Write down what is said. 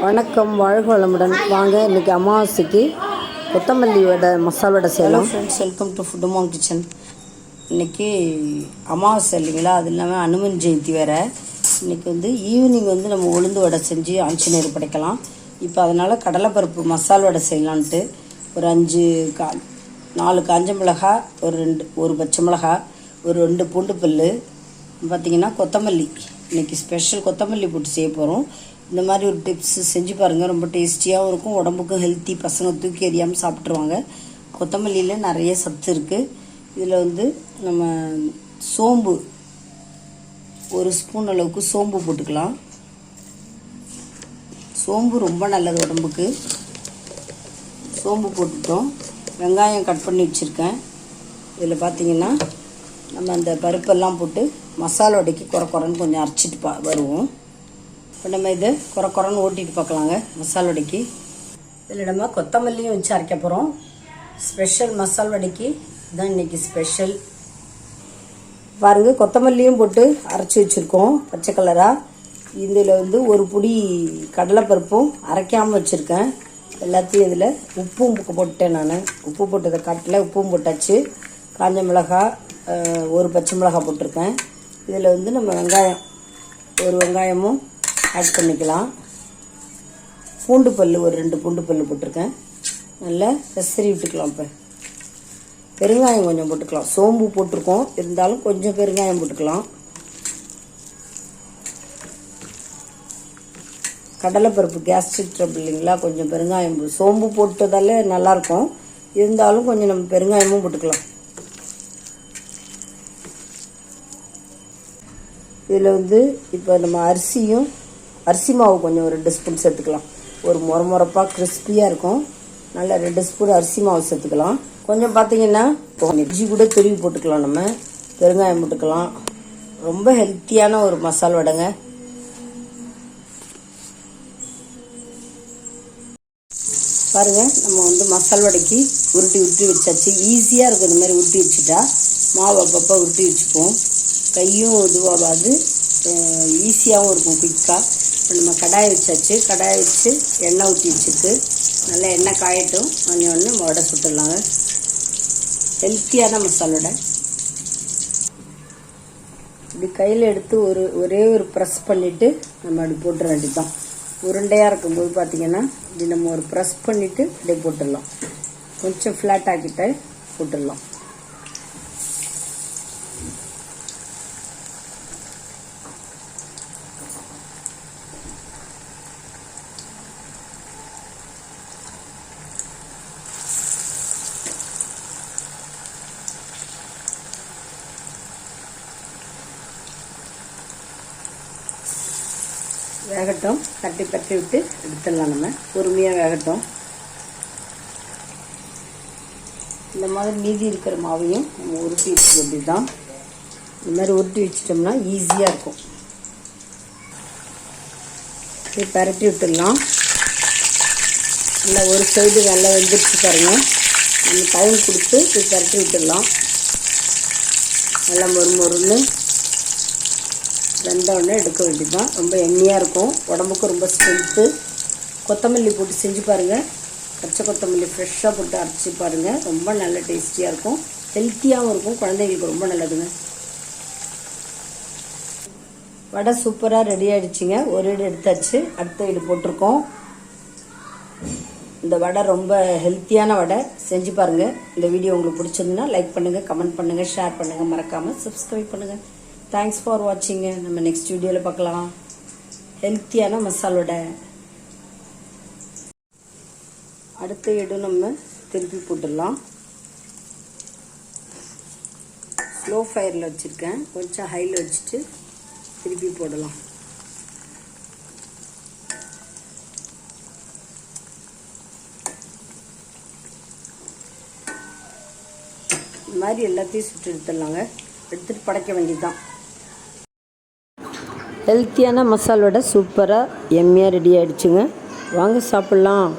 வணக்கம், வாழ்க வளமுடன். வாங்க இன்றைக்கி அமாவாசைக்கு கொத்தமல்லி வடை, மசால் வடை செய்யலாம். Friends, welcome to Food Mom Kitchen. இன்றைக்கி அமாவாசை இல்லைங்களா, அது இல்லாமல் அனுமன் ஜெயந்தி வேறு. இன்றைக்கி ஈவினிங் நம்ம உளுந்து வடை செஞ்சு ஆஞ்சநேயர் படைக்கலாம். இப்போ அதனால் கடலைப்பருப்பு மசால் வடை செய்யலான்ட்டு ஒரு 4 காஞ்ச மிளகா, ஒரு பச்சை மிளகா, ஒரு 2 பூண்டு பல், பார்த்திங்கன்னா கொத்தமல்லி. இன்றைக்கி ஸ்பெஷல் கொத்தமல்லி போட்டு செய்ய போகிறோம். இந்த மாதிரி ஒரு டிப்ஸ் செஞ்சு பாருங்கள், ரொம்ப டேஸ்டியாகவும் இருக்கும், உடம்புக்கும் ஹெல்த்தி. பசங்க தூக்கி எறியாமல் சாப்பிட்ருவாங்க. கொத்தமல்லியில் நிறைய சத்து இருக்குது. இதில் நம்ம சோம்பு, 1 ஸ்பூன் அளவுக்கு சோம்பு போட்டுக்கலாம். சோம்பு ரொம்ப நல்லது உடம்புக்கு. சோம்பு போட்டுட்டோம். வெங்காயம் கட் பண்ணி வச்சுருக்கேன். இதில் பார்த்திங்கன்னா நம்ம அந்த பருப்பெல்லாம் போட்டு மசாலா வடைக்கு குறைன்னு கொஞ்சம் அரைச்சிட்டு வருவோம். இப்போ நம்ம இதை குறைன்னு ஓட்டிட்டு பார்க்கலாங்க மசால் வடைக்கு. இதில் நம்ம கொத்தமல்லியும் வச்சு அரைக்க போகிறோம். ஸ்பெஷல் மசால் வடைக்கு தான் இன்றைக்கி ஸ்பெஷல். பாருங்கள், கொத்தமல்லியும் போட்டு அரைச்சி வச்சுருக்கோம் பச்சை கலராக. இதில் ஒரு புடி கடலைப்பருப்பும் அரைக்காமல் வச்சுருக்கேன். எல்லாத்தையும் இதில் உப்பும் போட்டுட்டேன். நான் உப்பு போட்டதை காட்டில் உப்பும் போட்டாச்சு. காஞ்ச மிளகாய், ஒரு பச்சை மிளகாய் போட்டிருக்கேன். இதில் நம்ம வெங்காயம், ஒரு வெங்காயமும் ஆட் பண்ணிக்கலாம். பூண்டு பல், ஒரு 2 பூண்டு பல் போட்டிருக்கேன். நல்லா பெசரி விட்டுக்கலாம். இப்போ பெருங்காயம் கொஞ்சம் போட்டுக்கலாம். சோம்பு போட்டிருக்கோம், இருந்தாலும் கொஞ்சம் பெருங்காயம் போட்டுக்கலாம். கடலைப்பருப்பு கேஸ்ட்ரிக் ட்ரபிள் இல்லைங்களா, கொஞ்சம் பெருங்காயம். சோம்பு போட்டதால நல்லாயிருக்கும், இருந்தாலும் கொஞ்சம் நம்ம பெருங்காயமும் போட்டுக்கலாம். இதில் இப்போ நம்ம அரிசி மாவு கொஞ்சம் 2 ஸ்பூன் சேர்த்துக்கலாம். ஒரு முறப்பாக கிறிஸ்பியாக இருக்கும். நல்லா 2 ஸ்பூன் அரிசி மாவு சேர்த்துக்கலாம். கொஞ்சம் பார்த்தீங்கன்னா இஞ்சி கூட துருவி போட்டுக்கலாம். நம்ம பெருங்காயம் போட்டுக்கலாம். ரொம்ப ஹெல்த்தியான ஒரு மசால் வடைங்க. பாருங்கள், நம்ம மசால் வடைக்கு உருட்டி வச்சாச்சு. ஈஸியாக இருக்கும். இந்த மாதிரி உருட்டி வச்சுட்டா மாவு அப்பப்போ உருட்டி வச்சுப்போம். கையும் இதுவாகாது, ஈஸியாகவும் இருக்கும், குயிக்காக. இப்போ நம்ம கடாயை வச்சாச்சு. கடாயை வச்சு எண்ணெய் ஊற்றி வச்சுருக்கு. நல்லா எண்ணெய் காயட்டும். ஒன்று வடை சுட்டுடலாங்க. ஹெல்த்தியான மசால் வடை. இப்படி கையில் எடுத்து ஒரே ஒரு ப்ரெஸ் பண்ணிவிட்டு நம்ம அப்படி போட்டுற வேண்டியதுதான். உருண்டையாக இருக்கும்போது பார்த்திங்கன்னா இப்படி நம்ம ஒரு ப்ரெஸ் பண்ணிவிட்டு இப்படி போட்டுடலாம். கொஞ்சம் ஃப்ளாட் ஆக்கிட்ட போட்டுடலாம். வேகட்டும். பரட்டி விட்டு எடுத்துடலாம். நம்ம பொறுமையாக வேகட்டும். இந்த மாதிரி மீதி இருக்கிற மாவையும் நம்ம உருட்டி வச்சுக்க வேண்டியதுதான். இந்த மாதிரி உருட்டி வச்சிட்டோம்னா ஈஸியாக இருக்கும். இப்படி பரட்டி விட்டுடலாம். இல்லை, ஒரு சைடு நல்லா வெந்துருச்சு பாருங்கள். நம்ம டைம் கொடுத்து இப்படி பரட்டி விட்டுடலாம். நல்லா மொறுன்னு வெந்தவுடனே எடுக்க வேண்டியதுதான். ரொம்ப எண்ணெயாக இருக்கும், உடம்புக்கு ரொம்ப ஸ்ட்ரென்த்து. கொத்தமல்லி போட்டு செஞ்சு பாருங்கள். பச்சை கொத்தமல்லி ஃப்ரெஷ்ஷாக போட்டு அரைச்சி பாருங்கள். ரொம்ப நல்ல டேஸ்டியாக இருக்கும், ஹெல்த்தியாகவும் இருக்கும், குழந்தைங்களுக்கு ரொம்ப நல்லதுங்க. வடை சூப்பராக ரெடி ஆகிடுச்சிங்க. ஒரு இடு எடுத்தாச்சு, அடுத்த இடு போட்டிருக்கோம். இந்த வடை ரொம்ப ஹெல்த்தியான வடை. செஞ்சு பாருங்கள். இந்த வீடியோ உங்களுக்கு பிடிச்சிருந்துன்னா லைக் பண்ணுங்கள், கமெண்ட் பண்ணுங்கள், ஷேர் பண்ணுங்கள், மறக்காமல் சப்ஸ்கிரைப் பண்ணுங்கள். Thanks for வாட்சிங்க. நம்ம நெக்ஸ்ட் வீடியோவில் பார்க்கலாம். ஹெல்த்தியான மசால் வடை. அடுத்த இடம் நம்ம திருப்பி போட்டுடலாம். ஸ்லோ ஃபயரில் வச்சுருக்கேன், கொஞ்சம் ஹையில் வச்சுட்டு திருப்பி போடலாம். இந்த மாதிரி எல்லாத்தையும் சுட்டு எடுத்துடலாங்க. எடுத்துகிட்டு படைக்க வேண்டியதுதான். ஹெல்த்தியான மசால் வடை சூப்பராக எம்மியாக ரெடி ஆகிடுச்சுங்க. வாங்க சாப்பிட்லாம்.